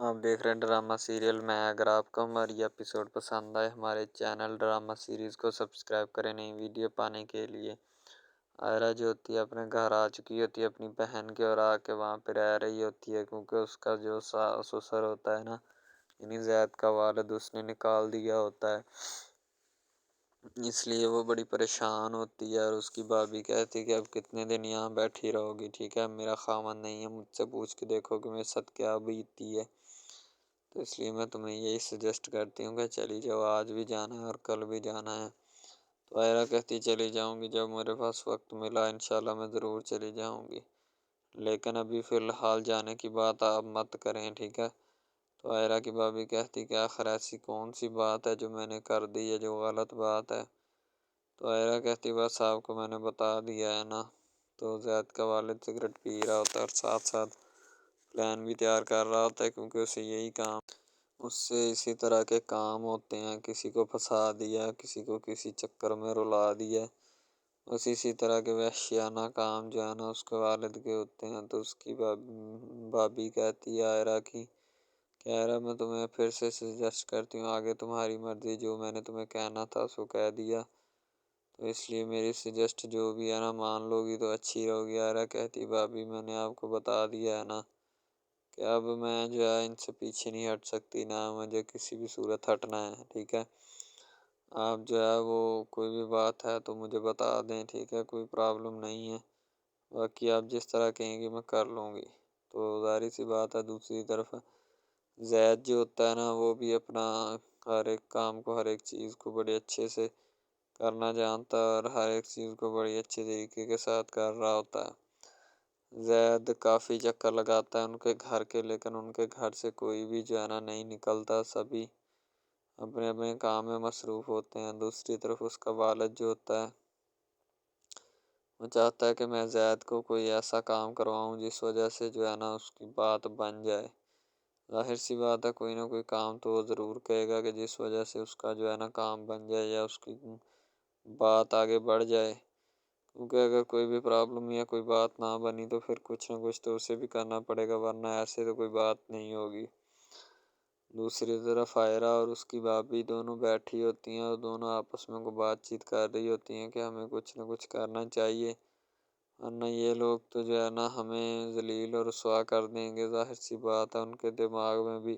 آپ دیکھ رہے ہیں ڈرامہ سیریل میں۔ اگر آپ کو ہماری ایپیسوڈ پسند آئے ہمارے چینل ڈرامہ سیریز کو سبسکرائب کریں نئی ویڈیو پانے کے لیے۔ آئرہ جو ہوتی ہے اپنے گھر آ چکی ہوتی ہے اپنی بہن کے، اور آ کے وہاں پہ رہ رہی ہوتی ہے، کیونکہ اس کا جو سسر ہوتا ہے نا، یعنی زید کا والد، اس نے نکال دیا ہوتا ہے، اس لیے وہ بڑی پریشان ہوتی ہے۔ اور اس کی بھابھی کہتی ہے کہ اب کتنے دن یہاں بیٹھی رہو گی، ٹھیک ہے، میرا خاوند نہیں ہے، مجھ سے پوچھ کے دیکھو کہ میرے ساتھ کیا بیتتی ہے۔ تو اس لیے میں تمہیں یہی سجیسٹ کرتی ہوں کہ چلی جاؤ، آج بھی جانا ہے اور کل بھی جانا ہے۔ تو آئرہ کہتی چلی جاؤں گی، جب میرے پاس وقت ملا انشاءاللہ میں ضرور چلی جاؤں گی، لیکن ابھی فی الحال جانے کی بات آپ مت کریں، ٹھیک ہے۔ تو آئرہ کی بھابھی کہتی کہ آخر ایسی کون سی بات ہے جو میں نے کر دی ہے جو غلط بات ہے۔ تو آئرہ کہتی بس آپ کو میں نے بتا دیا ہے نا۔ تو زید کا والد سگریٹ پی رہا ہوتا ہے اور ساتھ ساتھ پلان بھی تیار کر رہا ہوتا ہے، کیونکہ اسے یہی کام، اس سے اسی طرح کے کام ہوتے ہیں، کسی کو پھنسا دیا، کسی کو کسی چکر میں رلا دیا، بس اسی طرح کے وحشیانہ کام جو ہے نا اس کے والد کے ہوتے ہیں۔ تو اس کی بھابھی کہتی ہے آئرہ کی کہ آئرہ میں تمہیں پھر سے سجیسٹ کرتی ہوں، آگے تمہاری مرضی، جو میں نے تمہیں کہنا تھا سو کہہ دیا، تو اس لیے میری سجیسٹ جو بھی ہے نا مان لو گی تو اچھی رہو گی۔ آئرہ کہتی بھابھی میں نے آپ کو بتا دیا ہے نا کہ اب میں جو ہے ان سے پیچھے نہیں ہٹ سکتی، نہ مجھے کسی بھی صورت ہٹنا ہے، ٹھیک ہے۔ آپ جو ہے وہ کوئی بھی بات ہے تو مجھے بتا دیں، ٹھیک ہے، کوئی پرابلم نہیں ہے، باقی آپ جس طرح کہیں گی میں کر لوں گی۔ تو ظاہر سی بات ہے دوسری طرف زید جو ہوتا ہے نا وہ بھی اپنا ہر ایک کام کو، ہر ایک چیز کو بڑے اچھے سے کرنا جانتا ہے اور ہر ایک چیز کو بڑی اچھے طریقے کے ساتھ کر رہا ہوتا ہے۔ زید کافی چکر لگاتا ہے ان کے گھر کے، لیکن ان کے گھر سے کوئی بھی جو ہے نا نہیں نکلتا، سبھی اپنے اپنے کام میں مصروف ہوتے ہیں۔ دوسری طرف اس کا والد جو ہوتا ہے وہ چاہتا ہے کہ میں زید کو کوئی ایسا کام کرواؤں جس وجہ سے جو ہے نا اس کی بات بن جائے۔ ظاہر سی بات ہے کوئی نہ کوئی کام تو وہ ضرور کہے گا کہ جس وجہ سے اس کا جو ہے نا کام بن جائے یا اس کی بات آگے بڑھ جائے، کیونکہ اگر کوئی بھی پرابلم یا کوئی بات نہ بنی تو پھر کچھ نہ کچھ تو اسے بھی کرنا پڑے گا، ورنہ ایسے تو کوئی بات نہیں ہوگی۔ دوسری طرف آئرہ اور اس کی بھابھی دونوں بیٹھی ہوتی ہیں اور دونوں آپس میں کوئی بات چیت کر رہی ہوتی ہیں کہ ہمیں کچھ نہ کچھ کرنا چاہیے، ورنہ یہ لوگ تو جو ہے نا ہمیں ذلیل اور رسوا کر دیں گے۔ ظاہر سی بات ہے ان کے دماغ میں بھی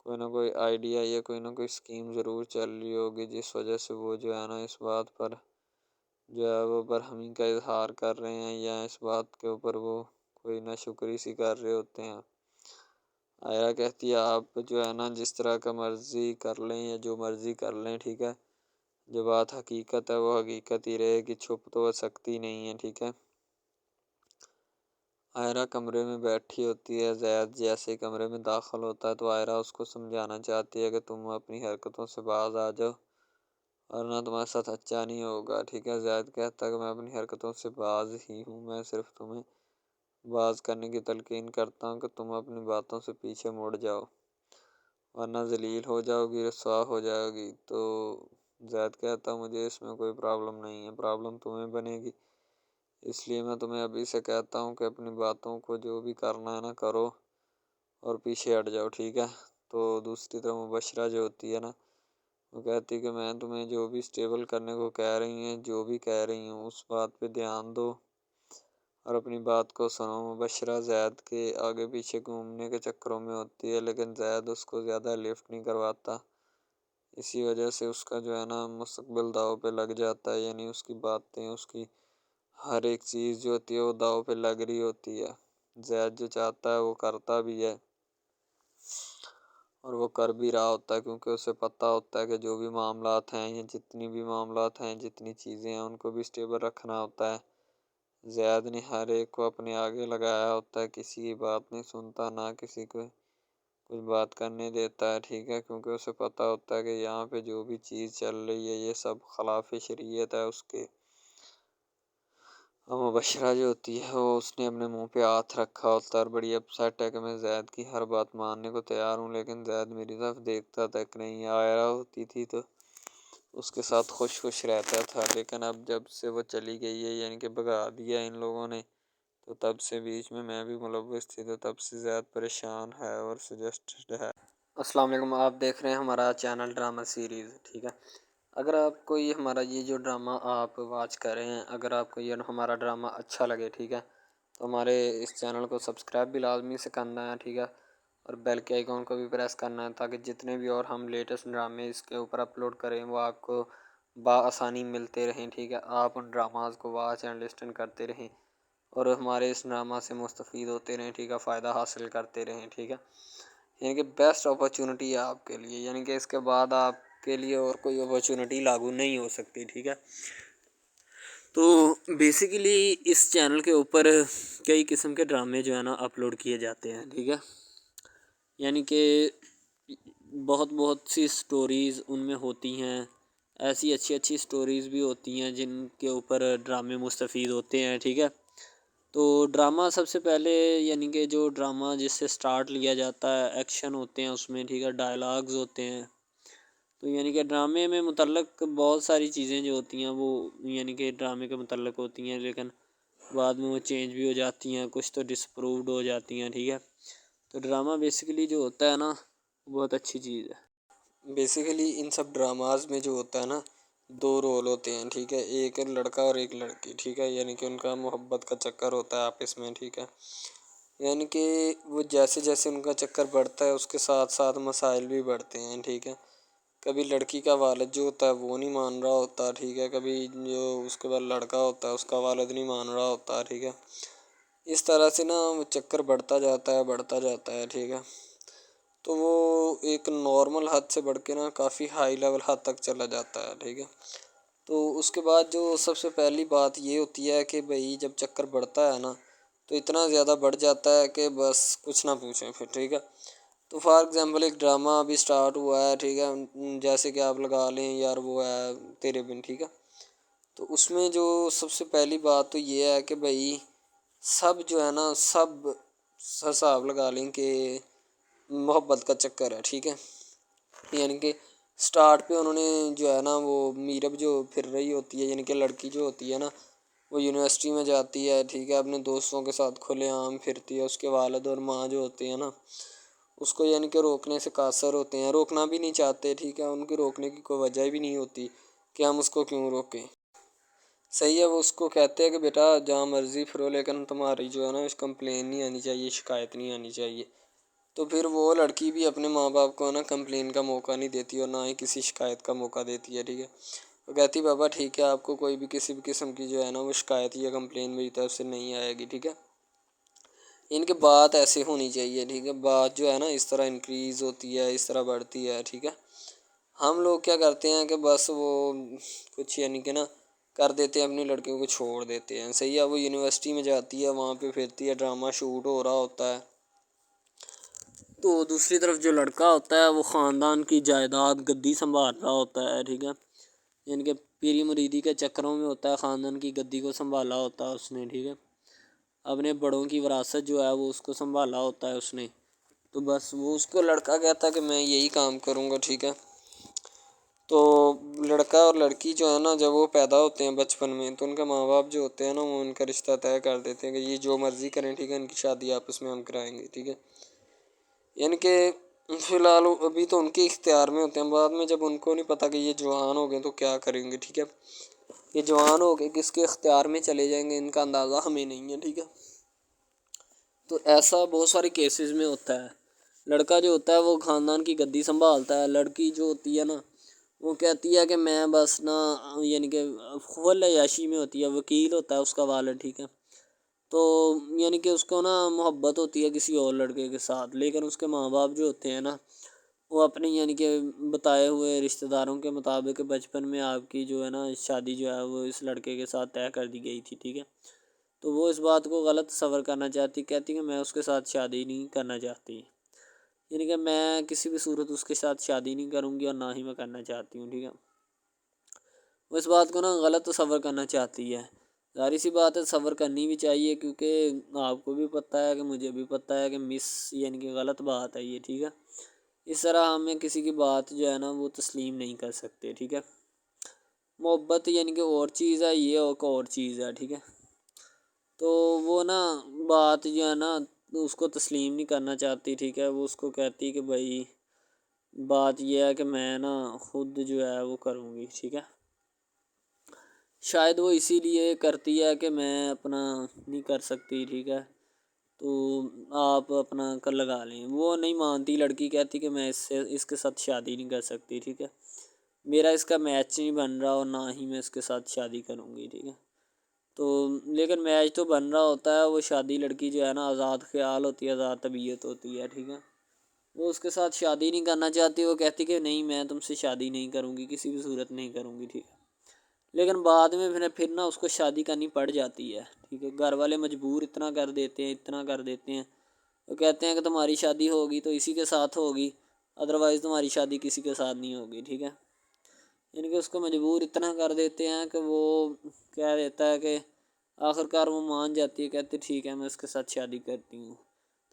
کوئی نہ کوئی آئیڈیا یا کوئی نہ کوئی اسکیم ضرور چل رہی ہوگی، جس وجہ سے وہ جو ہے نا اس بات پر جو ہے وہ برہمی کا اظہار کر رہے ہیں، یا اس بات کے اوپر وہ کوئی ناشکری سی کر رہے ہوتے ہیں۔ آئرہ کہتی ہے آپ جو ہے نا جس طرح کا مرضی کر لیں یا جو مرضی کر لیں، ٹھیک ہے، جو بات حقیقت ہے وہ حقیقت ہی رہے گی، چھپ تو سکتی نہیں ہے، ٹھیک ہے۔ آئرہ کمرے میں بیٹھی ہوتی ہے، زید جیسے کمرے میں داخل ہوتا ہے تو آئرہ اس کو سمجھانا چاہتی ہے کہ تم اپنی حرکتوں سے باز آ جاؤ ورنہ تمہارے ساتھ اچھا نہیں ہوگا، ٹھیک ہے۔ زید کہتا ہے کہ میں اپنی حرکتوں سے باز ہی ہوں، میں صرف تمہیں باز کرنے کی تلقین کرتا ہوں کہ تم اپنی باتوں سے پیچھے مڑ جاؤ، ورنہ ذلیل ہو جاؤ گی، رسوا ہو جاؤ گی۔ تو زید کہتا ہے مجھے اس میں کوئی پرابلم نہیں ہے، پرابلم تمہیں بنے گی، اس لیے میں تمہیں ابھی سے کہتا ہوں کہ اپنی باتوں کو جو بھی کرنا ہے نا کرو اور پیچھے ہٹ جاؤ، ٹھیک ہے۔ تو دوسری طرف مبشرہ جو ہوتی ہے نا وہ کہتی کہ میں تمہیں جو بھی اسٹیبل کرنے کو کہہ رہی ہیں، جو بھی کہہ رہی ہوں اس بات پہ دھیان دو اور اپنی بات کو سنو۔ مبشرہ زید کے آگے پیچھے گھومنے کے چکروں میں ہوتی ہے، لیکن زید اس کو زیادہ لفٹ نہیں کرواتا، اسی وجہ سے اس کا جو ہے نا مستقبل داؤ پہ لگ جاتا ہے، یعنی اس کی باتیں، اس کی ہر ایک چیز جو ہوتی ہے وہ داؤ پہ لگ رہی ہوتی ہے۔ زید جو چاہتا ہے وہ کرتا بھی ہے اور وہ کر بھی رہا ہوتا ہے، کیونکہ اسے پتہ ہوتا ہے کہ جو بھی معاملات ہیں یا جتنی بھی معاملات ہیں، جتنی چیزیں ہیں ان کو بھی اسٹیبل رکھنا ہوتا ہے۔ زید نے ہر ایک کو اپنے آگے لگایا ہوتا ہے، کسی کی بات نہیں سنتا، نہ کسی کو کچھ بات کرنے دیتا ہے، ٹھیک ہے، کیونکہ اسے پتہ ہوتا ہے کہ یہاں پہ جو بھی چیز چل رہی ہے یہ سب خلاف شریعت ہے اس کے۔ اور مبشرہ جو ہوتی ہے وہ اس نے اپنے منہ پہ ہاتھ رکھا ہوتا ہے اور بڑی اپسیٹ ہے کہ میں زید کی ہر بات ماننے کو تیار ہوں، لیکن زید میری طرف دیکھتا تک نہیں۔ آئرہ ہوتی تھی تو اس کے ساتھ خوش خوش رہتا تھا، لیکن اب جب سے وہ چلی گئی ہے، یعنی کہ بھگا دیا ان لوگوں نے، تو تب سے بیچ میں بھی ملوث تھی، تو تب سے زیادہ پریشان ہے اور سجسٹڈ ہے۔ السلام علیکم، آپ دیکھ رہے ہیں ہمارا چینل ڈرامہ سیریز، ٹھیک ہے۔ اگر آپ کو یہ ہمارا یہ جو ڈرامہ آپ واچ کر رہے ہیں، اگر آپ کو یہ ہمارا ڈرامہ اچھا لگے، ٹھیک ہے، تو ہمارے اس چینل کو سبسکرائب بھی لازمی سے کرنا ہے، ٹھیک ہے، اور بیل کے آئیکن کو بھی پریس کرنا ہے، تاکہ جتنے بھی اور ہم لیٹسٹ ڈرامے اس کے اوپر اپلوڈ کریں وہ آپ کو بآسانی ملتے رہیں، ٹھیک ہے۔ آپ ان ڈراماز کو واچ اینڈ لسٹن کرتے رہیں اور ہمارے اس ڈرامہ سے مستفید ہوتے رہیں، ٹھیک ہے، فائدہ حاصل کرتے رہیں، ٹھیک ہے۔ یعنی کہ بیسٹ اپرچونٹی ہے آپ کے لیے، یعنی کہ اس کے بعد آپ کے لیے اور کوئی اپرچونٹی لاگو نہیں ہو سکتی، ٹھیک ہے۔ تو بیسیکلی اس چینل کے اوپر کئی قسم کے ڈرامے جو ہے نا اپلوڈ کیے جاتے ہیں، ٹھیک ہے، یعنی کہ بہت سی سٹوریز ان میں ہوتی ہیں، ایسی اچھی سٹوریز بھی ہوتی ہیں جن کے اوپر ڈرامے مستفید ہوتے ہیں، ٹھیک ہے۔ تو ڈرامہ سب سے پہلے یعنی کہ جو ڈرامہ جس سے سٹارٹ لیا جاتا ہے، ایکشن ہوتے ہیں اس میں، ٹھیک ہے، ڈائلاگز ہوتے ہیں، تو یعنی کہ ڈرامے میں متعلق بہت ساری چیزیں جو ہوتی ہیں وہ یعنی کہ ڈرامے کے متعلق ہوتی ہیں، لیکن بعد میں وہ چینج بھی ہو جاتی ہیں، کچھ تو ڈسپرووڈ ہو جاتی ہیں، ٹھیک ہے۔ تو ڈرامہ بیسیکلی جو ہوتا ہے نا بہت اچھی چیز ہے۔ بیسیکلی ان سب ڈراماز میں جو ہوتا ہے نا 2 رول ہوتے ہیں، ٹھیک ہے، ایک لڑکا اور ایک لڑکی، ٹھیک ہے، یعنی کہ ان کا محبت کا چکر ہوتا ہے آپس میں، ٹھیک ہے، یعنی کہ وہ جیسے ان کا چکر بڑھتا ہے اس کے ساتھ ساتھ مسائل بھی بڑھتے ہیں، ٹھیک ہے۔ کبھی لڑکی کا والد جو ہوتا ہے وہ نہیں مان رہا ہوتا، ٹھیک ہے، کبھی جو اس کے بعد لڑکا ہوتا ہے اس کا والد نہیں مان رہا ہوتا، ٹھیک ہے۔ اس طرح سے نا وہ چکر بڑھتا جاتا ہے، ٹھیک ہے۔ تو وہ ایک نارمل حد سے بڑھ کے نا کافی ہائی لیول حد تک چلا جاتا ہے، ٹھیک ہے۔ تو اس کے بعد جو سب سے پہلی بات یہ ہوتی ہے کہ بھئی جب چکر بڑھتا ہے نا تو اتنا زیادہ بڑھ جاتا ہے کہ بس کچھ نہ پوچھیں پھر، ٹھیک ہے۔ تو فار ایگزامپل ایک ڈرامہ ابھی سٹارٹ ہوا ہے، ٹھیک ہے، جیسے کہ آپ لگا لیں یار وہ ہے تیرے بن، ٹھیک ہے۔ تو اس میں جو سب سے پہلی بات تو یہ ہے کہ بھئی سب جو ہے نا سب حساب لگا لیں کہ محبت کا چکر ہے، ٹھیک ہے، یعنی کہ سٹارٹ پہ انہوں نے جو ہے نا وہ میرب جو پھر رہی ہوتی ہے، یعنی کہ لڑکی جو ہوتی ہے نا وہ یونیورسٹی میں جاتی ہے، ٹھیک ہے، اپنے دوستوں کے ساتھ کھلے عام پھرتی ہے، اس کے والد اور ماں جو ہوتے ہیں نا اس کو یعنی کہ روکنے سے قاصر ہوتے ہیں، روکنا بھی نہیں چاہتے، ٹھیک ہے، ان کی روکنے کی کوئی وجہ بھی نہیں ہوتی کہ ہم اس کو کیوں روکیں، صحیح ہے۔ وہ اس کو کہتے ہیں کہ بیٹا جہاں مرضی پھرو لیکن تمہاری جو ہے نا اس کمپلین نہیں آنی چاہیے، شکایت نہیں آنی چاہیے۔ تو پھر وہ لڑکی بھی اپنے ماں باپ کو نا کمپلین کا موقع نہیں دیتی اور نہ ہی کسی شکایت کا موقع دیتی ہے، ٹھیک ہے۔ وہ کہتی بابا ٹھیک ہے آپ کو کوئی بھی کسی بھی قسم کی جو ہے نا وہ شکایت یا کمپلین میری طرف سے نہیں آئے گی، ٹھیک ہے۔ ان کے بات ایسے ہونی چاہیے، ٹھیک ہے، بات جو ہے نا اس طرح انکریز ہوتی ہے، اس طرح بڑھتی ہے، ٹھیک ہے۔ ہم لوگ کیا کرتے ہیں کہ بس وہ کچھ یعنی کہ نا کر دیتے ہیں، اپنی لڑکیوں کو چھوڑ دیتے ہیں، صحیح ہے۔ وہ یونیورسٹی میں جاتی ہے، وہاں پہ پھرتی ہے، ڈرامہ شوٹ ہو رہا ہوتا ہے، تو دوسری طرف جو لڑکا ہوتا ہے وہ خاندان کی جائیداد گدی سنبھال رہا ہوتا ہے، ٹھیک ہے، یعنی کہ پیری مریدی کے چکروں میں ہوتا ہے، خاندان کی گدی کو سنبھالا ہوتا ہے اس نے، ٹھیک ہے، اپنے بڑوں کی وراثت جو ہے وہ اس کو سنبھالا ہوتا ہے اس نے، تو بس وہ اس کو لڑکا کہتا ہے کہ میں یہی کام کروں گا، ٹھیک ہے۔ تو لڑکا اور لڑکی جو ہے نا جب وہ پیدا ہوتے ہیں بچپن میں تو ان کے ماں باپ جو ہوتے ہیں نا وہ ان کا رشتہ طے کر دیتے ہیں کہ یہ جو مرضی کریں، ٹھیک ہے، ان کی شادی آپس میں ہم کرائیں گے، ٹھیک ہے، یعنی کہ فی الحال ابھی تو ان کے اختیار میں ہوتے ہیں، بعد میں جب ان کو نہیں پتہ کہ یہ جوان ہو گئے تو کیا کریں گے، ٹھیک ہے، یہ جوان ہو کے کس کے اختیار میں چلے جائیں گے ان کا اندازہ ہمیں نہیں ہے، ٹھیک ہے۔ تو ایسا بہت سارے کیسز میں ہوتا ہے، لڑکا جو ہوتا ہے وہ خاندان کی گدی سنبھالتا ہے، لڑکی جو ہوتی ہے نا وہ کہتی ہے کہ میں بس نا یعنی کہ فل عیاشی میں ہوتی ہے، وکیل ہوتا ہے اس کا والد، ٹھیک ہے، تو یعنی کہ اس کو نا محبت ہوتی ہے کسی اور لڑکے کے ساتھ، لیکن اس کے ماں باپ جو ہوتے ہیں نا وہ اپنی یعنی کہ بتائے ہوئے رشتہ داروں کے مطابق بچپن میں آپ کی جو ہے نا شادی جو ہے وہ اس لڑکے کے ساتھ طے کر دی گئی تھی، ٹھیک ہے، تو وہ اس بات کو غلط تصور کرنا چاہتی، کہتی کہ میں اس کے ساتھ شادی نہیں کرنا چاہتی، یعنی کہ میں کسی بھی صورت اس کے ساتھ شادی نہیں کروں گی اور نہ ہی میں کرنا چاہتی ہوں، ٹھیک ہے۔ وہ اس بات کو نا غلط تصور کرنا چاہتی ہے، ظاہر سی بات ہے تصور کرنی بھی چاہیے کیونکہ آپ کو بھی پتہ ہے کہ مجھے بھی پتہ ہے کہ یعنی کہ غلط بات ہے یہ، ٹھیک ہے۔ اس طرح ہمیں کسی کی بات جو ہے نا وہ تسلیم نہیں کر سکتے، ٹھیک ہے۔ محبت یعنی کہ اور چیز ہے، یہ ایک اور چیز ہے، ٹھیک ہے۔ تو وہ نا بات جو ہے نا اس کو تسلیم نہیں کرنا چاہتی، ٹھیک ہے، وہ اس کو کہتی کہ بھائی بات یہ ہے کہ میں نا خود جو ہے وہ کروں گی، ٹھیک ہے۔ شاید وہ اسی لیے کرتی ہے کہ میں اپنا نہیں کر سکتی، ٹھیک ہے، تو آپ اپنا کر لگا لیں۔ وہ نہیں مانتی، لڑکی کہتی کہ میں اس کے ساتھ شادی نہیں کر سکتی، ٹھیک ہے، میرا اس کا میچ نہیں بن رہا اور نہ ہی میں اس کے ساتھ شادی کروں گی، ٹھیک ہے۔ تو لیکن میچ تو بن رہا ہوتا ہے، وہ شادی لڑکی جو ہے نا آزاد خیال ہوتی ہے، آزاد طبیعت ہوتی ہے، ٹھیک ہے، وہ اس کے ساتھ شادی نہیں کرنا چاہتی، وہ کہتی کہ نہیں میں تم سے شادی نہیں کروں گی، کسی بھی صورت نہیں کروں گی، ٹھیک ہے۔ لیکن بعد میں پھر نا اس کو شادی کرنی پڑ جاتی ہے، ٹھیک ہے، گھر والے مجبور اتنا کر دیتے ہیں، وہ کہتے ہیں کہ تمہاری شادی ہوگی تو اسی کے ساتھ ہوگی، ادروائز تمہاری شادی کسی کے ساتھ نہیں ہوگی، ٹھیک ہے۔ یعنی کہ اس کو مجبور اتنا کر دیتے ہیں کہ وہ کہہ دیتا ہے کہ آخرکار وہ مان جاتی ہے، کہتے ٹھیک ہے میں اس کے ساتھ شادی کرتی ہوں۔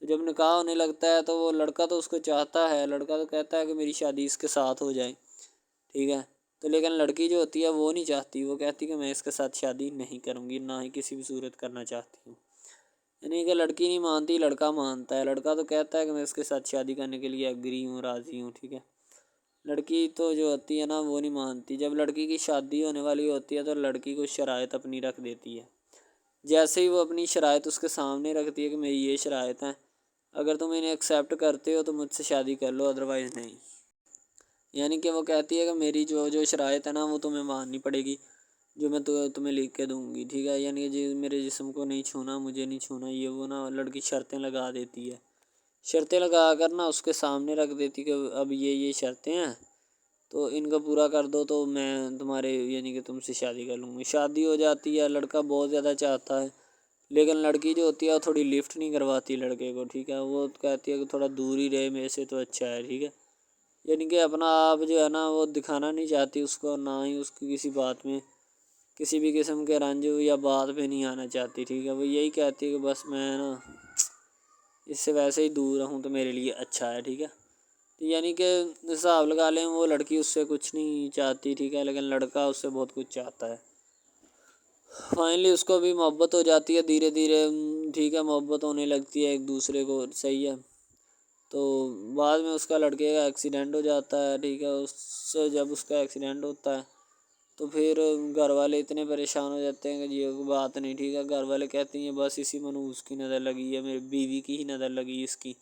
تو جب نکاح ہونے لگتا ہے تو وہ لڑکا تو اس کو چاہتا ہے، لڑکا تو کہتا ہے کہ میری شادی اس کے ساتھ ہو جائے، ٹھیک ہے، تو لیکن لڑکی جو ہوتی ہے وہ نہیں چاہتی، وہ کہتی کہ میں اس کے ساتھ شادی نہیں کروں گی، نہ ہی کسی بھی صورت کرنا چاہتی ہوں۔ یعنی کہ لڑکی نہیں مانتی، لڑکا مانتا ہے، لڑکا تو کہتا ہے کہ میں اس کے ساتھ شادی کرنے کے لیے ایگری ہوں، راضی ہوں، ٹھیک ہے۔ لڑکی تو جو ہوتی ہے نا وہ نہیں مانتی، جب لڑکی کی شادی ہونے والی ہوتی ہے تو لڑکی کو شرائط اپنی رکھ دیتی ہے، جیسے ہی وہ اپنی شرائط اس کے سامنے رکھتی ہے کہ میری یہ شرائط ہیں، اگر تم انہیں ایکسیپٹ کرتے ہو تو مجھ سے شادی کر لو، ادروائز نہیں۔ یعنی کہ وہ کہتی ہے کہ میری جو شرائط ہے نا وہ تمہیں ماننی پڑے گی، جو میں تمہیں لکھ کے دوں گی، ٹھیک ہے، یعنی کہ میرے جسم کو نہیں چھونا، مجھے نہیں چھونا، یہ وہ نا لڑکی شرطیں لگا دیتی ہے، شرطیں لگا کر نا اس کے سامنے رکھ دیتی کہ اب یہ شرطیں ہیں تو ان کو پورا کر دو تو میں تمہارے یعنی کہ تم سے شادی کر لوں گی۔ شادی ہو جاتی ہے، لڑکا بہت زیادہ چاہتا ہے، لیکن لڑکی جو ہوتی ہے وہ تھوڑی لفٹ نہیں کرواتی لڑکے کو، ٹھیک ہے، وہ کہتی ہے کہ تھوڑا دور ہی رہے میرے سے تو اچھا ہے، ٹھیک ہے، یعنی کہ اپنا آپ جو ہے نا وہ دکھانا نہیں چاہتی اس کو، نہ ہی اس کی کسی بات میں کسی بھی قسم کے رنج یا بات پہ نہیں آنا چاہتی، ٹھیک ہے، وہ یہی کہتی ہے کہ بس میں نا اس سے ویسے ہی دور رہوں تو میرے لیے اچھا ہے، ٹھیک ہے۔ یعنی کہ حساب لگا لیں وہ لڑکی اس سے کچھ نہیں چاہتی، ٹھیک ہے، لیکن لڑکا اس سے بہت کچھ چاہتا ہے۔ فائنلی اس کو بھی محبت ہو جاتی ہے دھیرے دھیرے، ٹھیک ہے، محبت ہونے لگتی ہے ایک دوسرے کو، صحیح ہے۔ تو بعد میں اس کا لڑکے کا ایکسیڈنٹ ہو جاتا ہے، ٹھیک ہے، جب اس کا ایکسیڈنٹ ہوتا ہے تو پھر گھر والے اتنے پریشان ہو جاتے ہیں کہ یہ بات نہیں، ٹھیک ہے، گھر والے کہتے ہیں بس اسی منحوس کی نظر لگی ہے، میری بیوی کی ہی نظر لگی اس کی،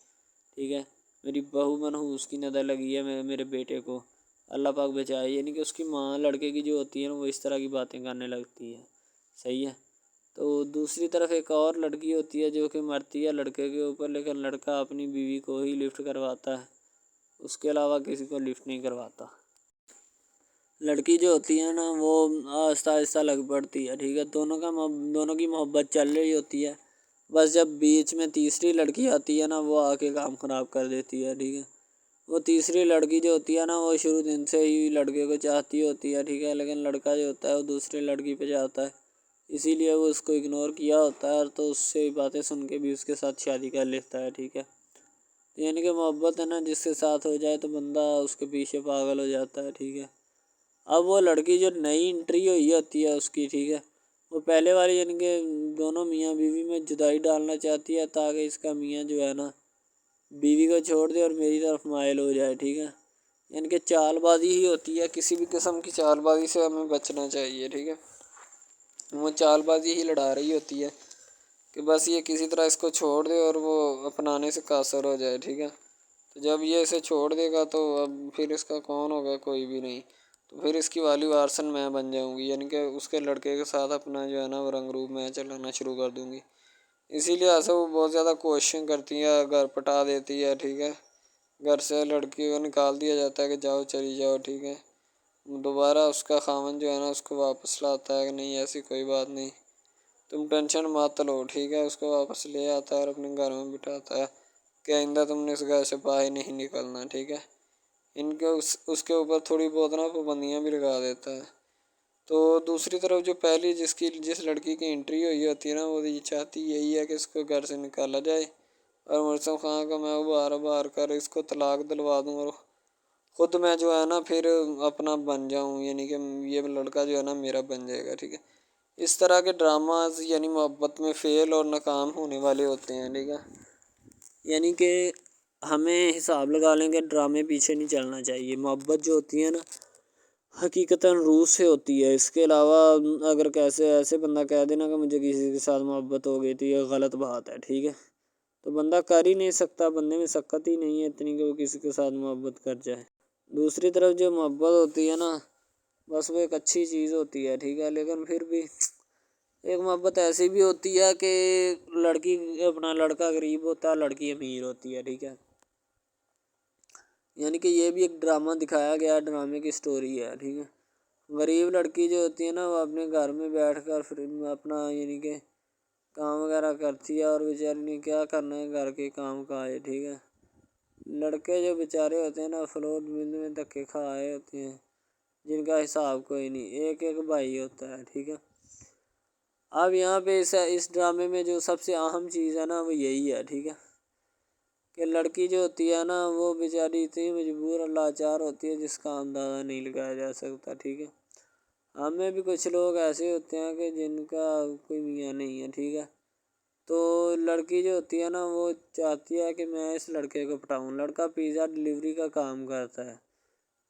ٹھیک ہے، میری بہو منحوس کی نظر لگی ہے میرے بیٹے کو، اللہ پاک بچائے۔ یعنی کہ اس کی ماں لڑکے کی جو ہوتی ہے نا وہ اس طرح کی باتیں کرنے لگتی ہے، صحیح ہے۔ تو دوسری طرف ایک اور لڑکی ہوتی ہے جو کہ مرتی ہے لڑکے کے اوپر، لیکن لڑکا اپنی بیوی کو ہی لفٹ کرواتا ہے، اس کے علاوہ کسی کو لفٹ نہیں کرواتا۔ لڑکی جو ہوتی ہے نا وہ آہستہ آہستہ لگ پڑتی ہے، ٹھیک ہے، دونوں کی محبت چل رہی ہوتی ہے، بس جب بیچ میں تیسری لڑکی آتی ہے نا وہ آ کے کام خراب کر دیتی ہے، ٹھیک ہے۔ وہ تیسری لڑکی جو ہوتی ہے نا وہ شروع دن سے ہی لڑکے کو چاہتی ہوتی ہے، ٹھیک ہے، لیکن لڑکا جو ہوتا ہے وہ دوسری لڑکی پہ جاتا ہے، اسی لیے وہ اس کو اگنور کیا ہوتا ہے، تو اس سے باتیں سن کے بھی اس کے ساتھ شادی کر لیتا ہے، ٹھیک ہے۔ یعنی کہ محبت ہے نا جس کے ساتھ ہو جائے تو بندہ اس کے پیچھے پاگل ہو جاتا ہے، ٹھیک ہے۔ اب وہ لڑکی جو نئی انٹری ہوئی ہوتی ہے اس کی، ٹھیک ہے، وہ پہلے والی یعنی کہ دونوں میاں بیوی میں جدائی ڈالنا چاہتی ہے تاکہ اس کا میاں جو ہے نا بیوی کو چھوڑ دے اور میری طرف مائل ہو جائے، ٹھیک ہے، یعنی کہ چال بازی ہی ہوتی ہے، کسی بھی قسم کی چال بازی سے ہمیں بچنا چاہیے، ٹھیک ہے۔ وہ چال بازی ہی لڑا رہی ہوتی ہے کہ بس یہ کسی طرح اس کو چھوڑ دے اور وہ اپنانے سے قاصر ہو جائے، ٹھیک ہے۔ تو جب یہ اسے چھوڑ دے گا تو اب پھر اس کا کون ہوگا، کوئی بھی نہیں، تو پھر اس کی والی وارثن میں بن جاؤں گی، یعنی کہ اس کے لڑکے کے ساتھ اپنا جو ہے نا وہ رنگ روپ میں چلانا شروع کر دوں گی۔ اسی لیے ایسا وہ بہت زیادہ کوششیں کرتی ہے، گھر پٹا دیتی ہے، ٹھیک ہے، گھر سے لڑکی کو نکال دیا جاتا ہے کہ جاؤ چلی جاؤ، ٹھیک ہے۔ دوبارہ اس کا خاوند جو ہے نا اس کو واپس لاتا ہے کہ نہیں ایسی کوئی بات نہیں، تم ٹینشن مت لو، ٹھیک ہے، اس کو واپس لے آتا ہے اور اپنے گھر میں بٹھاتا ہے کہ آئندہ تم نے اس گھر سے باہر نہیں نکلنا، ٹھیک ہے۔ ان کے اس کے اوپر تھوڑی بہت نا پابندیاں بھی لگا دیتا ہے۔ تو دوسری طرف جو پہلی جس لڑکی کی انٹری ہوئی ہوتی ہے نا وہ یہ چاہتی یہی ہے کہ اس کو گھر سے نکالا جائے اور مرسم خان کو میں بار کر اس کو طلاق دلوا دوں اور خود میں جو ہے نا پھر اپنا بن جاؤں، یعنی کہ یہ لڑکا جو ہے نا میرا بن جائے گا، ٹھیک ہے۔ اس طرح کے ڈراماز یعنی محبت میں فیل اور ناکام ہونے والے ہوتے ہیں، ٹھیک ہے. یعنی کہ ہمیں حساب لگا لیں کہ ڈرامے پیچھے نہیں چلنا چاہیے. محبت جو ہوتی ہے نا حقیقتاً روح سے ہوتی ہے. اس کے علاوہ اگر کیسے ایسے بندہ کہہ دینا کہ مجھے کسی کے ساتھ محبت ہو گئی تھی، یہ غلط بات ہے، ٹھیک ہے. تو بندہ کر ہی نہیں سکتا، بندے میں سکت ہی نہیں ہے اتنی کہ وہ کسی کے ساتھ محبت کر جائے. دوسری طرف جو محبت ہوتی ہے نا بس وہ ایک اچھی چیز ہوتی ہے، ٹھیک ہے. لیکن پھر بھی ایک محبت ایسی بھی ہوتی ہے کہ لڑکا غریب ہوتا ہے، لڑکی امیر ہوتی ہے، ٹھیک ہے. یعنی کہ یہ بھی ایک ڈرامہ دکھایا گیا، ڈرامے کی سٹوری ہے، ٹھیک ہے. غریب لڑکی جو ہوتی ہے نا وہ اپنے گھر میں بیٹھ کر پھر اپنا یعنی کہ کام وغیرہ کرتی ہے، اور بیچاری نے کیا کرنا ہے گھر کے کام کاج، ٹھیک ہے. لڑکے جو بیچارے ہوتے ہیں نا فلوٹ مل میں دھکے کھا آئے ہوتے ہیں، جن کا حساب کوئی نہیں، ایک ایک بھائی ہوتا ہے، ٹھیک ہے. اب یہاں پہ اس ڈرامے میں جو سب سے اہم چیز ہے نا وہ یہی ہے، ٹھیک ہے، کہ لڑکی جو ہوتی ہے نا وہ بیچاری اتنی مجبور اور لاچار ہوتی ہے جس کا اندازہ نہیں لگایا جا سکتا، ٹھیک ہے. ہمیں بھی کچھ لوگ ایسے ہوتے ہیں کہ جن کا کوئی میاں نہیں ہے، ٹھیک ہے. تو لڑکی جو ہوتی ہے نا وہ چاہتی ہے کہ میں اس لڑکے کو پٹاؤں. لڑکا پیزا ڈلیوری کا کام کرتا ہے،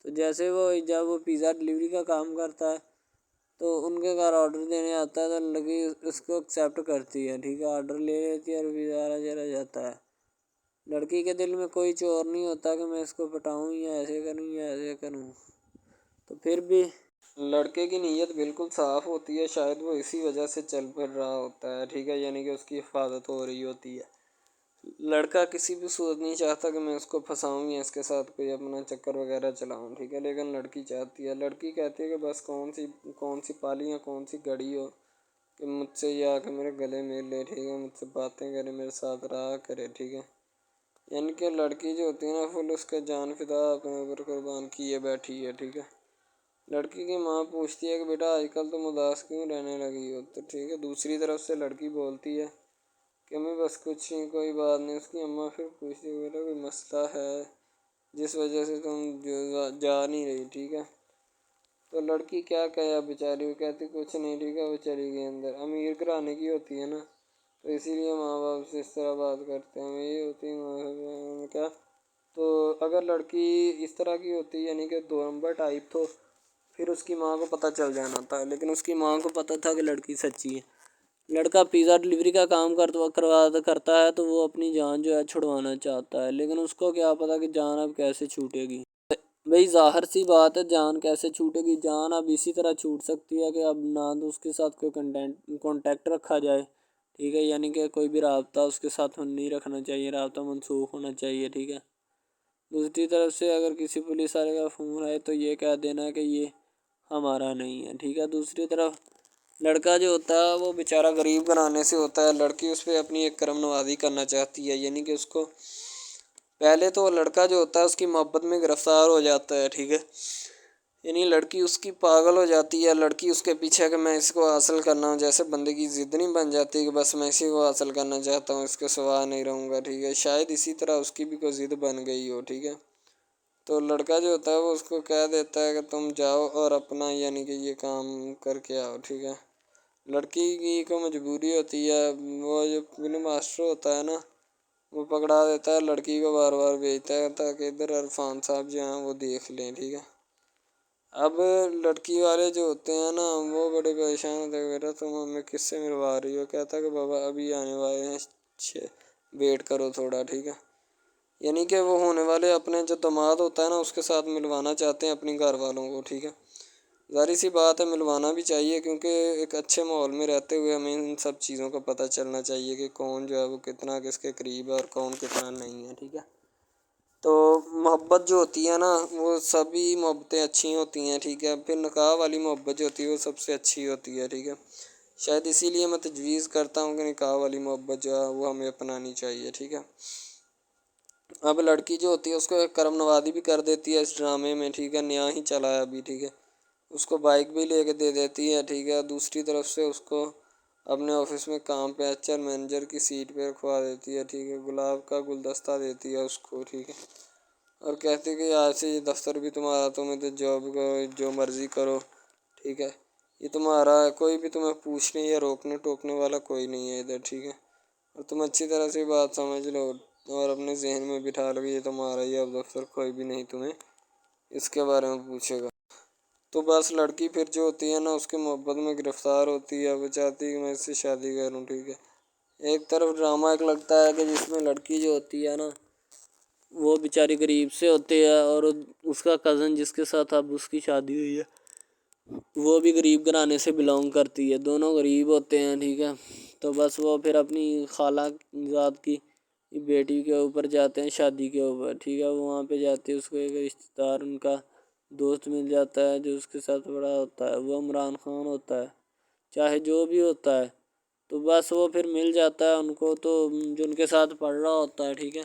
تو جیسے جب وہ پیزا ڈلیوری کا کام کرتا ہے تو ان کے گھر آرڈر دینے آتا ہے، تو لڑکی اس کو ایکسیپٹ کرتی ہے، ٹھیک ہے. آرڈر لے لیتی ہے اور پیزا چلا جاتا ہے. لڑکی کے دل میں کوئی چور نہیں ہوتا کہ میں اس کو پٹاؤں یا ایسے کروں یا ایسے کروں. تو پھر بھی لڑکے کی نیت بالکل صاف ہوتی ہے، شاید وہ اسی وجہ سے چل پھر رہا ہوتا ہے، ٹھیک ہے. یعنی کہ اس کی حفاظت ہو رہی ہوتی ہے. لڑکا کسی بھی صورت نہیں چاہتا کہ میں اس کو پھنساؤں یا اس کے ساتھ کوئی اپنا چکر وغیرہ چلاؤں، ٹھیک ہے. لیکن لڑکی چاہتی ہے، لڑکی کہتی ہے کہ بس کون سی پالی یا کون سی گڑی ہو کہ مجھ سے یہ آ کے میرے گلے مل لے، ٹھیک ہے، مجھ سے باتیں کرے، میرے ساتھ رہا کرے، ٹھیک ہے. یعنی کہ لڑکی جو ہوتی ہے نا فل اس کا جان فدا اپنے اوپر قربان کیے بیٹھی ہے، ٹھیک ہے. لڑکی کی ماں پوچھتی ہے کہ بیٹا آج کل تم اداس کیوں رہنے لگی ہو، تو ٹھیک ہے. دوسری طرف سے لڑکی بولتی ہے کہ میں بس کچھ نہیں، کوئی بات نہیں. اس کی اماں پھر پوچھتی ہے بیٹا کوئی مسئلہ ہے جس وجہ سے تم جا نہیں رہی، ٹھیک ہے. تو لڑکی کیا کہے بیچاری، وہ کہتی کچھ نہیں، ٹھیک ہے. وہ چلی گئی اندر. امیر گھرانے کی ہوتی ہے نا تو اسی لیے ماں باپ سے اس طرح بات کرتے ہیں. یہی ہوتی ہے کیا. تو اگر لڑکی اس طرح کی ہوتی یعنی کہ دو نمبر ٹائپ، تو پھر اس کی ماں کو پتہ چل جانا تھا. لیکن اس کی ماں کو پتہ تھا کہ لڑکی سچی ہے. لڑکا پیزا ڈلیوری کا کام کرتا ہے تو وہ اپنی جان جو ہے چھڑوانا چاہتا ہے، لیکن اس کو کیا پتہ کہ جان اب کیسے چھوٹے گی. بھئی ظاہر سی بات ہے، جان کیسے چھوٹے گی. جان اب اسی طرح چھوٹ سکتی ہے کہ اب نہ تو اس کے ساتھ کوئی کانٹیکٹ رکھا جائے، ٹھیک ہے. یعنی کہ کوئی بھی رابطہ اس کے ساتھ نہیں رکھنا چاہیے، رابطہ منسوخ ہونا چاہیے، ٹھیک ہے. دوسری طرف سے اگر کسی پولیس والے کا فون آئے تو یہ کہہ دینا کہ یہ ہمارا نہیں ہے، ٹھیک ہے. دوسری طرف لڑکا جو ہوتا ہے وہ بیچارہ غریب گھرانے سے ہوتا ہے. لڑکی اس پہ اپنی ایک کرم نوازی کرنا چاہتی ہے. یعنی کہ اس کو پہلے تو لڑکا جو ہوتا ہے اس کی محبت میں گرفتار ہو جاتا ہے، ٹھیک ہے. یعنی لڑکی اس کی پاگل ہو جاتی ہے. لڑکی اس کے پیچھے کہ میں اس کو حاصل کرنا ہوں، جیسے بندے کی ضد نہیں بن جاتی کہ بس میں اسی کو حاصل کرنا چاہتا ہوں، اس کے سوا نہیں رہوں گا، ٹھیک ہے. شاید اسی طرح اس کی بھی کوئی ضد بن گئی ہو، ٹھیک ہے. تو لڑکا جو ہوتا ہے وہ اس کو کہہ دیتا ہے کہ تم جاؤ اور اپنا یعنی کہ یہ کام کر کے آؤ، ٹھیک ہے. لڑکی کی کو مجبوری ہوتی ہے. وہ جو فلم ماسٹر ہوتا ہے نا وہ پکڑا دیتا ہے لڑکی کو، بار بار بھیجتا ہے تاکہ ادھر عرفان صاحب جو ہیں وہ دیکھ لیں، ٹھیک ہے. اب لڑکی والے جو ہوتے ہیں نا وہ بڑے پریشان ہوتے ہیں، بیٹا تم ہمیں کس سے ملوا رہی ہو. کہتا ہے کہ بابا ابھی آنے والے ہیں، ویٹ کرو تھوڑا، ٹھیک ہے. یعنی کہ وہ ہونے والے اپنے جو داماد ہوتا ہے نا اس کے ساتھ ملوانا چاہتے ہیں اپنی گھر والوں کو، ٹھیک ہے. ظاہر سی بات ہے ملوانا بھی چاہیے، کیونکہ ایک اچھے ماحول میں رہتے ہوئے ہمیں ان سب چیزوں کا پتہ چلنا چاہیے کہ کون جو ہے وہ کتنا کس کے قریب ہے اور کون کتنا نہیں ہے، ٹھیک ہے. تو محبت جو ہوتی ہے نا وہ سبھی محبتیں اچھی ہوتی ہیں، ٹھیک ہے. پھر نکاح والی محبت جو ہوتی ہے وہ سب سے اچھی ہوتی ہے، ٹھیک ہے. شاید اسی لیے میں تجویز کرتا ہوں کہ نکاح والی محبت جو ہے وہ ہمیں اپنانی چاہیے، ٹھیک ہے. اب لڑکی جو ہوتی ہے اس کو ایک کرم نوازی بھی کر دیتی ہے اس ڈرامے میں، ٹھیک ہے. نیا ہی چلا ہے ابھی، ٹھیک ہے. اس کو بائک بھی لے کے دے دیتی ہے، ٹھیک ہے. دوسری طرف سے اس کو اپنے آفس میں کام پہ ایچ آر مینیجر کی سیٹ پہ رکھوا دیتی ہے، ٹھیک ہے. گلاب کا گلدستہ دیتی ہے اس کو، ٹھیک ہے. اور کہتی ہے کہ آج سے یہ دفتر بھی تمہارا، تمہیں تو جاب کو جو مرضی کرو، ٹھیک ہے. یہ تمہارا ہے، کوئی بھی تمہیں پوچھنے یا روکنے ٹوکنے والا کوئی نہیں ہے ادھر، ٹھیک ہے؟ اور تم اچھی طرح سے بات سمجھ لو اور اپنے ذہن میں بٹھا لو کہ یہ تمہارا ہی اب دفتر، کوئی بھی نہیں تمہیں اس کے بارے میں پوچھے گا۔ تو بس لڑکی پھر جو ہوتی ہے نا اس کے محبت میں گرفتار ہوتی ہے، وہ چاہتی ہے کہ میں اس سے شادی کروں، ٹھیک ہے؟ ایک طرف ڈرامہ ایک لگتا ہے کہ جس میں لڑکی جو ہوتی ہے نا وہ بیچاری غریب سے ہوتی ہے، اور اس کا کزن جس کے ساتھ اب اس کی شادی ہوئی ہے وہ بھی غریب گھرانے سے بلانگ کرتی ہے، دونوں غریب ہوتے ہیں، ٹھیک ہے؟ تو بس وہ پھر اپنی خالہ ذات کی بیٹی کے اوپر جاتے ہیں شادی کے اوپر، ٹھیک ہے؟ وہ وہاں پہ جاتے ہیں، اس کو ایک رشتہ دار ان کا دوست مل جاتا ہے جو اس کے ساتھ بڑا ہوتا ہے، وہ عمران خان ہوتا ہے، چاہے جو بھی ہوتا ہے، تو بس وہ پھر مل جاتا ہے ان کو، تو جو ان کے ساتھ پڑھ رہا ہوتا ہے، ٹھیک ہے؟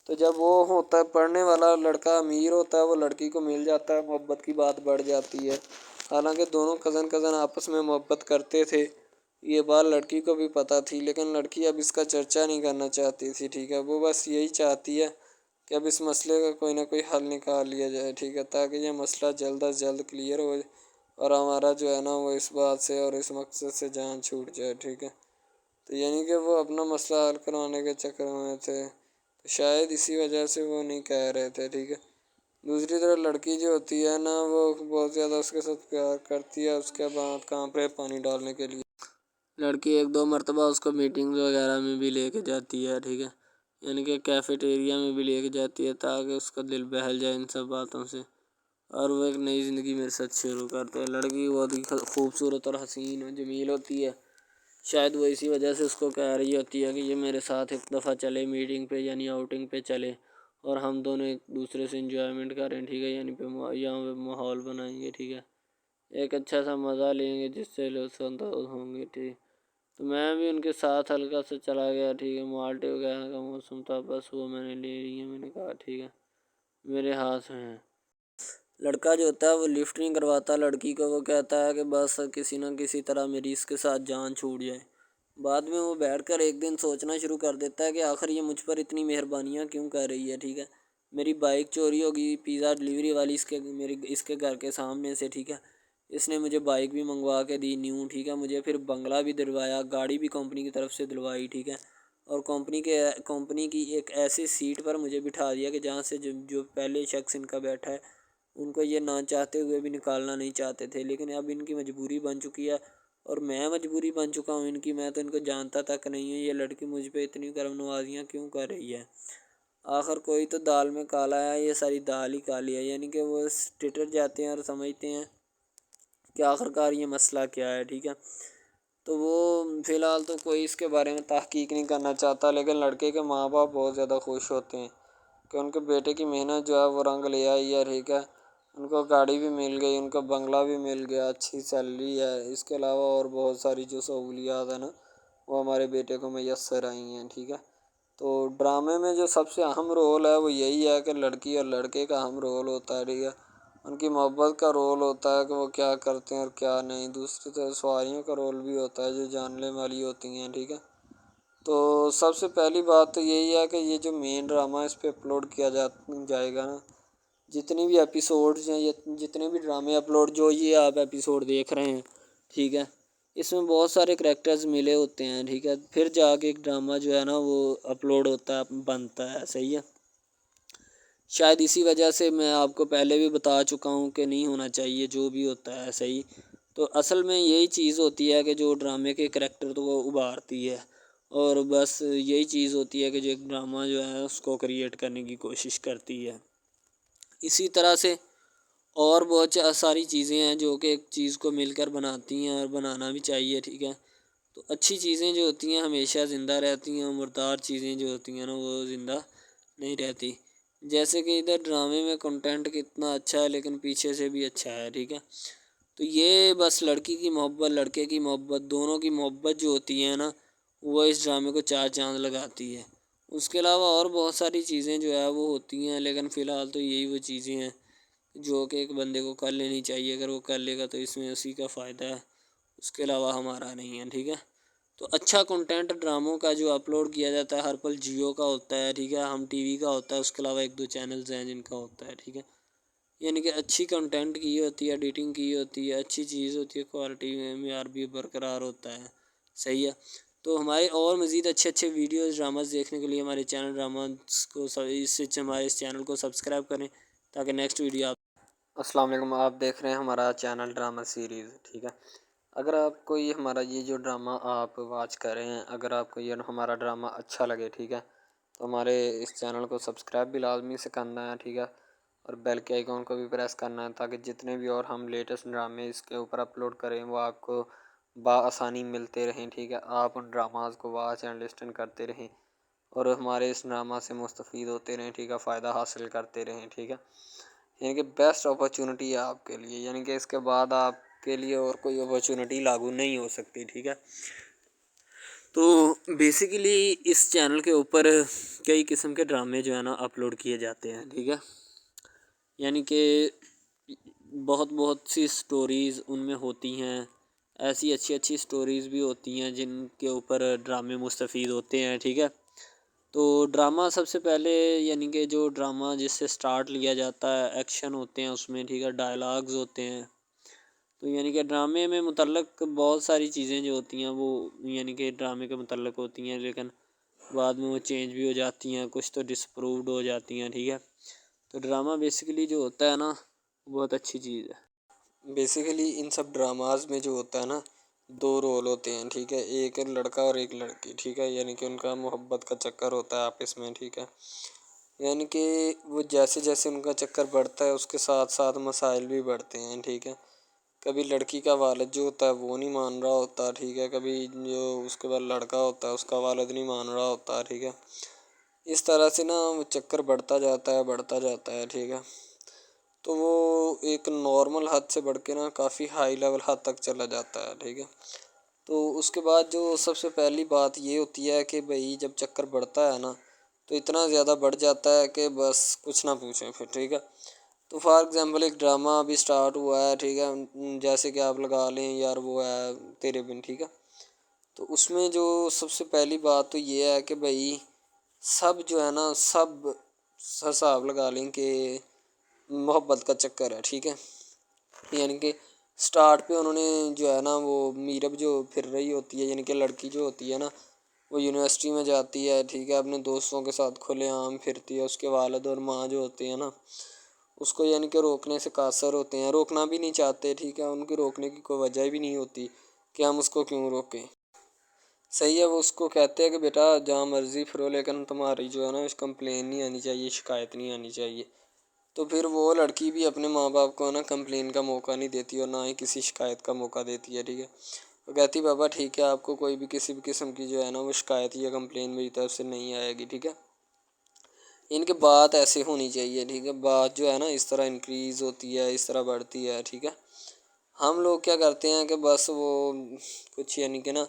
تو جب وہ ہوتا ہے پڑھنے والا لڑکا امیر ہوتا ہے، وہ لڑکی کو مل جاتا ہے، محبت کی بات بڑھ جاتی ہے، حالانکہ دونوں کزن آپس میں محبت کرتے تھے، یہ بات لڑکی کو بھی پتہ تھی، لیکن لڑکی اب اس کا چرچا نہیں کرنا چاہتی تھی، ٹھیک ہے؟ وہ بس یہی چاہتی ہے کہ اب اس مسئلے کا کوئی نہ کوئی حل نکال لیا جائے، ٹھیک ہے؟ تاکہ یہ مسئلہ جلد از جلد کلیئر ہو اور ہمارا جو ہے نا وہ اس بات سے اور اس مقصد سے جان چھوٹ جائے، ٹھیک ہے؟ تو یعنی کہ وہ اپنا مسئلہ حل کروانے کے چکر میں تھے، تو شاید اسی وجہ سے وہ نہیں کہہ رہے تھے، ٹھیک ہے؟ دوسری طرف لڑکی جو ہوتی ہے نا وہ بہت زیادہ اس کے ساتھ پیار کرتی ہے، اس کے بعد کہاں پہ پانی ڈالنے کے لیے لڑکی ایک دو مرتبہ اس کو میٹنگز وغیرہ میں بھی لے کے جاتی ہے، ٹھیک ہے؟ یعنی کہ کیفیٹیریا میں بھی لے کے جاتی ہے تاکہ اس کا دل بہل جائے ان سب باتوں سے، اور وہ ایک نئی زندگی میرے ساتھ شروع کرتے ہیں۔ لڑکی بہت ہی خوبصورت اور حسین اور جمیل ہوتی ہے، شاید وہ اسی وجہ سے اس کو کہہ رہی ہوتی ہے کہ یہ میرے ساتھ ایک دفعہ چلے میٹنگ پہ، یعنی آؤٹنگ پہ چلے، اور ہم دونوں ایک دوسرے سے انجوائمنٹ کریں، ٹھیک ہے؟ یعنی یہاں پہ ماحول بنائیں گے، ٹھیک ہے؟ ایک اچھا سا مزہ لیں گے جس سے لطف اندوز ہوں گے، ٹھیک؟ تو میں بھی ان کے ساتھ ہلکا سے چلا گیا، ٹھیک ہے؟ مالٹے وغیرہ کا موسم تھا، بس وہ میں نے لے لی ہے، میں نے کہا ٹھیک ہے میرے ہاتھ میں ہے۔ لڑکا جو ہوتا ہے وہ لفٹ نہیں کرواتا لڑکی کو، وہ کہتا ہے کہ بس کسی نہ کسی طرح میری اس کے ساتھ جان چھوٹ جائے۔ بعد میں وہ بیٹھ کر ایک دن سوچنا شروع کر دیتا ہے کہ آخر یہ مجھ پر اتنی مہربانیاں کیوں کر رہی ہے، ٹھیک ہے؟ میری بائک چوری ہوگی، پیزا ڈلیوری والی اس کے گھر کے سامنے سے، ٹھیک ہے؟ اس نے مجھے بائک بھی منگوا کے دی نیو، ٹھیک ہے؟ مجھے پھر بنگلہ بھی دلوایا، گاڑی بھی کمپنی کی طرف سے دلوائی، ٹھیک ہے؟ اور کمپنی کی ایک ایسی سیٹ پر مجھے بٹھا دیا کہ جہاں سے جو پہلے شخص ان کا بیٹھا ہے ان کو یہ نہ چاہتے ہوئے بھی نکالنا نہیں چاہتے تھے، لیکن اب ان کی مجبوری بن چکی ہے، اور میں مجبوری بن چکا ہوں ان کی، میں تو ان کو جانتا تک نہیں ہوں، یہ لڑکی مجھ پہ اتنی کرم نوازیاں کیوں کر رہی ہے؟ آخر کوئی تو دال میں کالا ہے، یہ ساری دال ہی کالی ہے، یعنی کہ وہ ٹٹر جاتے ہیں اور سمجھتے ہیں کہ آخر کار یہ مسئلہ کیا ہے، ٹھیک ہے؟ تو وہ فی الحال تو کوئی اس کے بارے میں تحقیق نہیں کرنا چاہتا، لیکن لڑکے کے ماں باپ بہت زیادہ خوش ہوتے ہیں کہ ان کے بیٹے کی محنت جو ہے وہ رنگ لے آئی ہے، ٹھیک ہے؟ ان کو گاڑی بھی مل گئی، ان کو بنگلہ بھی مل گیا، اچھی سیلری ہے، اس کے علاوہ اور بہت ساری جو سہولیات ہیں نا وہ ہمارے بیٹے کو میسر آئی ہیں، ٹھیک ہے؟ تو ڈرامے میں جو سب سے اہم رول ہے وہ یہی ہے کہ لڑکی اور لڑکے کا اہم رول ہوتا ہے، ٹھیک ہے؟ ان کی محبت کا رول ہوتا ہے کہ وہ کیا کرتے ہیں اور کیا نہیں، دوسری طرف سواریوں کا رول بھی ہوتا ہے جو جاننے والی ہوتی ہیں، ٹھیک ہے؟ تو سب سے پہلی بات تو یہی ہے کہ یہ جو مین ڈرامہ ہے اس پہ اپلوڈ کیا جائے گا نا، جتنی بھی ایپیسوڈز ہیں، جتنے بھی ڈرامے اپلوڈ جو یہ آپ ایپیسوڈ دیکھ رہے ہیں، ٹھیک ہے؟ اس میں بہت سارے کریکٹرز ملے ہوتے ہیں، ٹھیک ہے؟ پھر جا کے ایک ڈرامہ جو ہے نا وہ اپلوڈ ہوتا ہے، بنتا ہے، صحیح ہے؟ شاید اسی وجہ سے میں آپ کو پہلے بھی بتا چکا ہوں کہ نہیں ہونا چاہیے جو بھی ہوتا ہے، صحیح؟ تو اصل میں یہی چیز ہوتی ہے کہ جو ڈرامے کے کریکٹر تو وہ ابھارتی ہے، اور بس یہی چیز ہوتی ہے کہ جو ایک ڈرامہ جو ہے اس کو کریٹ کرنے کی کوشش کرتی ہے۔ اسی طرح سے اور بہت ساری چیزیں ہیں جو کہ ایک چیز کو مل کر بناتی ہیں، اور بنانا بھی چاہیے، ٹھیک ہے؟ تو اچھی چیزیں جو ہوتی ہیں ہمیشہ زندہ رہتی ہیں، مردار چیزیں جو ہوتی ہیں نا وہ زندہ نہیں رہتی، جیسے کہ ادھر ڈرامے میں کنٹینٹ کتنا اچھا ہے لیکن پیچھے سے بھی اچھا ہے، ٹھیک ہے؟ تو یہ بس لڑکی کی محبت لڑکے کی محبت دونوں کی محبت جو ہوتی ہے نا وہ اس ڈرامے کو چار چاند لگاتی ہے۔ اس کے علاوہ اور بہت ساری چیزیں جو ہے وہ ہوتی ہیں، لیکن فی الحال تو یہی وہ چیزیں ہیں جو کہ ایک بندے کو کر لینی چاہیے، اگر وہ کر لے گا تو اس میں اسی کا فائدہ ہے، اس کے علاوہ ہمارا نہیں ہے، ٹھیک ہے؟ تو اچھا کنٹینٹ ڈراموں کا جو اپلوڈ کیا جاتا ہے ہر پل جیو کا ہوتا ہے، ٹھیک ہے؟ ہم ٹی وی کا ہوتا ہے، اس کے علاوہ ایک دو چینلز ہیں جن کا ہوتا ہے، ٹھیک ہے؟ یعنی کہ اچھی کنٹینٹ کی ہوتی ہے، ایڈیٹنگ کی ہوتی ہے، اچھی چیز ہوتی ہے، کوالٹی میں معیار بھی برقرار ہوتا ہے. صحیح ہے. تو ہمارے اور مزید اچھے ویڈیوز ڈراماز دیکھنے کے لیے ہمارے چینل ڈراماز کو ہمارے اس چینل کو سبسکرائب کریں تاکہ نیکسٹ ویڈیو آپ. السلام علیکم، آپ دیکھ رہے ہیں ہمارا چینل ڈرامہ سیریز. ٹھیک ہے، اگر آپ کو یہ ہمارا یہ جو ڈرامہ آپ واچ کر رہے ہیں، اگر آپ کو یہ ہمارا ڈرامہ اچھا لگے، ٹھیک ہے، تو ہمارے اس چینل کو سبسکرائب بھی لازمی سے کرنا ہے. ٹھیک ہے، اور بیل کے آئیکن کو بھی پریس کرنا ہے تاکہ جتنے بھی اور ہم لیٹسٹ ڈرامے اس کے اوپر اپلوڈ کریں وہ آپ کو بآسانی ملتے رہیں. ٹھیک ہے، آپ ان ڈراماز کو واچ اینڈ لسٹن کرتے رہیں اور ہمارے اس ڈرامہ سے مستفید ہوتے رہیں. ٹھیک ہے، فائدہ حاصل کرتے رہیں. ٹھیک ہے، یعنی کہ بیسٹ اپرچونٹی ہے آپ کے لیے، یعنی کہ اس کے بعد آپ کے لیے اور کوئی اپرچونٹی لاگو نہیں ہو سکتی. ٹھیک ہے، تو بیسیکلی اس چینل کے اوپر کئی قسم کے ڈرامے جو ہے نا اپلوڈ کیے جاتے ہیں. ٹھیک ہے، یعنی کہ بہت سی سٹوریز ان میں ہوتی ہیں، ایسی اچھی سٹوریز بھی ہوتی ہیں جن کے اوپر ڈرامے مستفید ہوتے ہیں. ٹھیک ہے، تو ڈرامہ سب سے پہلے یعنی کہ جو ڈرامہ جس سے سٹارٹ لیا جاتا ہے، ایکشن ہوتے ہیں اس میں. ٹھیک ہے، ڈائلاگز ہوتے ہیں. تو یعنی کہ ڈرامے میں متعلق بہت ساری چیزیں جو ہوتی ہیں وہ یعنی کہ ڈرامے کے متعلق ہوتی ہیں، لیکن بعد میں وہ چینج بھی ہو جاتی ہیں، کچھ تو ڈسپرووڈ ہو جاتی ہیں. ٹھیک ہے، تو ڈرامہ بیسیکلی جو ہوتا ہے نا بہت اچھی چیز ہے. بیسیکلی ان سب ڈراماز میں جو ہوتا ہے نا 2 رول ہوتے ہیں. ٹھیک ہے، ایک لڑکا اور ایک لڑکی. ٹھیک ہے، یعنی کہ ان کا محبت کا چکر ہوتا ہے آپس میں. ٹھیک ہے، یعنی کہ وہ جیسے ان کا چکر بڑھتا ہے اس کے ساتھ ساتھ مسائل بھی بڑھتے ہیں. ٹھیک ہے، کبھی لڑکی کا والد جو ہوتا ہے وہ نہیں مان رہا ہوتا. ٹھیک ہے، کبھی جو اس کے بعد لڑکا ہوتا ہے اس کا والد نہیں مان رہا ہوتا. ٹھیک ہے، اس طرح سے نا وہ چکر بڑھتا جاتا ہے. ٹھیک ہے، تو وہ ایک نارمل حد سے بڑھ کے نا کافی ہائی لیول حد تک چلا جاتا ہے. ٹھیک ہے، تو اس کے بعد جو سب سے پہلی بات یہ ہوتی ہے کہ بھئی جب چکر بڑھتا ہے نا تو اتنا زیادہ بڑھ جاتا ہے کہ بس کچھ نہ پوچھیں پھر. ٹھیک ہے، تو فار ایگزامپل ایک ڈرامہ ابھی سٹارٹ ہوا ہے. ٹھیک ہے، جیسے کہ آپ لگا لیں یار وہ ہے تیرے بن. ٹھیک ہے، تو اس میں جو سب سے پہلی بات تو یہ ہے کہ بھئی سب جو ہے نا سب حساب لگا لیں کہ محبت کا چکر ہے. ٹھیک ہے، یعنی کہ سٹارٹ پہ انہوں نے جو ہے نا وہ میرب جو پھر رہی ہوتی ہے، یعنی کہ لڑکی جو ہوتی ہے نا وہ یونیورسٹی میں جاتی ہے. ٹھیک ہے، اپنے دوستوں کے ساتھ کھلے عام پھرتی ہے. اس کے والد اور ماں جو ہوتے ہیں نا اس کو یعنی کہ روکنے سے قاصر ہوتے ہیں، روکنا بھی نہیں چاہتے. ٹھیک ہے، ان کی روکنے کی کوئی وجہ بھی نہیں ہوتی کہ ہم اس کو کیوں روکیں. صحیح ہے، وہ اس کو کہتے ہیں کہ بیٹا جہاں مرضی پھرو لیکن تمہاری جو ہے نا کمپلین نہیں آنی چاہیے، شکایت نہیں آنی چاہیے. تو پھر وہ لڑکی بھی اپنے ماں باپ کو نا کمپلین کا موقع نہیں دیتی اور نہ ہی کسی شکایت کا موقع دیتی ہے. ٹھیک ہے، وہ کہتی بابا ٹھیک ہے آپ کو کوئی بھی کسی بھی قسم کی جو ہے نا وہ شکایت یا کمپلین میری طرف سے نہیں آئے گی. ٹھیک ہے، ان کی بات ایسے ہونی چاہیے. ٹھیک ہے، بات جو ہے نا اس طرح انکریز ہوتی ہے، اس طرح بڑھتی ہے. ٹھیک ہے، ہم لوگ کیا کرتے ہیں کہ بس وہ کچھ یعنی کہ نا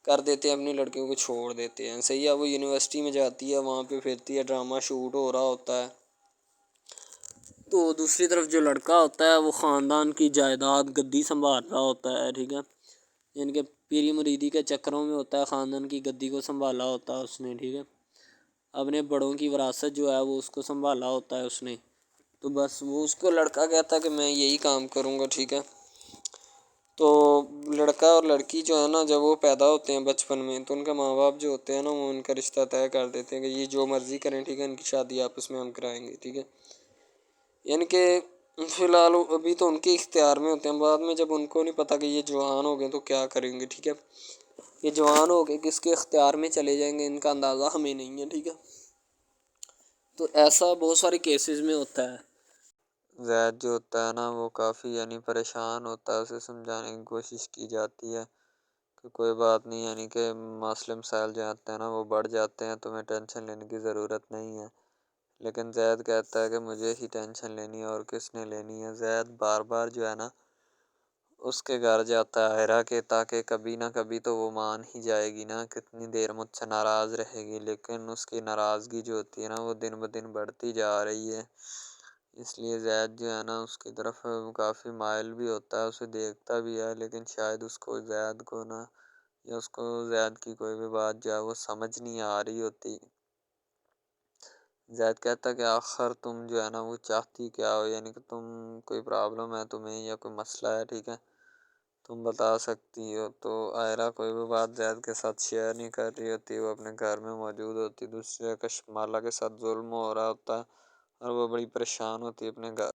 کر دیتے ہیں، اپنی لڑکیوں کو چھوڑ دیتے ہیں. صحیح ہے، وہ یونیورسٹی میں جاتی ہے، وہاں پہ پھرتی ہے، ڈرامہ شوٹ ہو رہا ہوتا ہے. تو دوسری طرف جو لڑکا ہوتا ہے وہ خاندان کی جائیداد گدی سنبھال رہا ہوتا ہے. ٹھیک ہے، یعنی کہ پیری مریدی کے چکروں میں ہوتا ہے، خاندان کی گدی کو سنبھالا ہوتا ہے اس نے. ٹھیک ہے، اپنے بڑوں کی وراثت جو ہے وہ اس کو سنبھالا ہوتا ہے اس نے. تو بس وہ اس کو لڑکا کہتا ہے کہ میں یہی کام کروں گا. ٹھیک ہے، تو لڑکا اور لڑکی جو ہے نا جب وہ پیدا ہوتے ہیں بچپن میں تو ان کے ماں باپ جو ہوتے ہیں نا وہ ان کا رشتہ طے کر دیتے ہیں کہ یہ جو مرضی کریں. ٹھیک ہے، ان کی شادی آپس میں ہم کرائیں گے. ٹھیک ہے، یعنی کہ فی الحال ابھی تو ان کے اختیار میں ہوتے ہیں، بعد میں جب ان کو نہیں پتہ کہ یہ جوان ہو گئے تو کیا کریں گے. ٹھیک ہے، یہ جوان ہو گئے کس کے اختیار میں چلے جائیں گے ان کا اندازہ ہمیں نہیں ہے. ٹھیک ہے، تو ایسا بہت سارے کیسز میں ہوتا ہے. زید جو ہوتا ہے نا وہ کافی یعنی پریشان ہوتا ہے، اسے سمجھانے کی کوشش کی جاتی ہے کہ کوئی بات نہیں، یعنی کہ مسئلے مسائل جو آتے ہیں نا وہ بڑھ جاتے ہیں، تمہیں ٹینشن لینے کی ضرورت نہیں ہے. لیکن زید کہتا ہے کہ مجھے ہی ٹینشن لینی ہے اور کس نے لینی ہے. زید بار بار جو ہے نا اس کے گھر جاتا ہے عائرہ کے، تاکہ کبھی نہ کبھی تو وہ مان ہی جائے گی نا، کتنی دیر مجھ سے ناراض رہے گی. لیکن اس کی ناراضگی جو ہوتی ہے نا وہ دن بدن بڑھتی جا رہی ہے. اس لیے زید جو ہے نا اس کی طرف کافی مائل بھی ہوتا ہے، اسے دیکھتا بھی ہے، لیکن شاید اس کو زید کو نا یا اس کو زید کی کوئی بھی بات جو ہے وہ سمجھ نہیں آ رہی ہوتی. زید کہتا ہے کہ آخر تم جو ہے نا وہ چاہتی کیا ہو، یعنی کہ تم کوئی پرابلم ہے تمہیں یا کوئی مسئلہ ہے، ٹھیک ہے، تم بتا سکتی ہو۔ تو آئرہ کوئی بھی بات زید کے ساتھ شیئر نہیں کر رہی ہوتی، وہ اپنے گھر میں موجود ہوتی، دوسرے کشمالہ کے ساتھ ظلم ہو رہا ہوتا ہے اور وہ بڑی پریشان ہوتی ہے اپنے گھر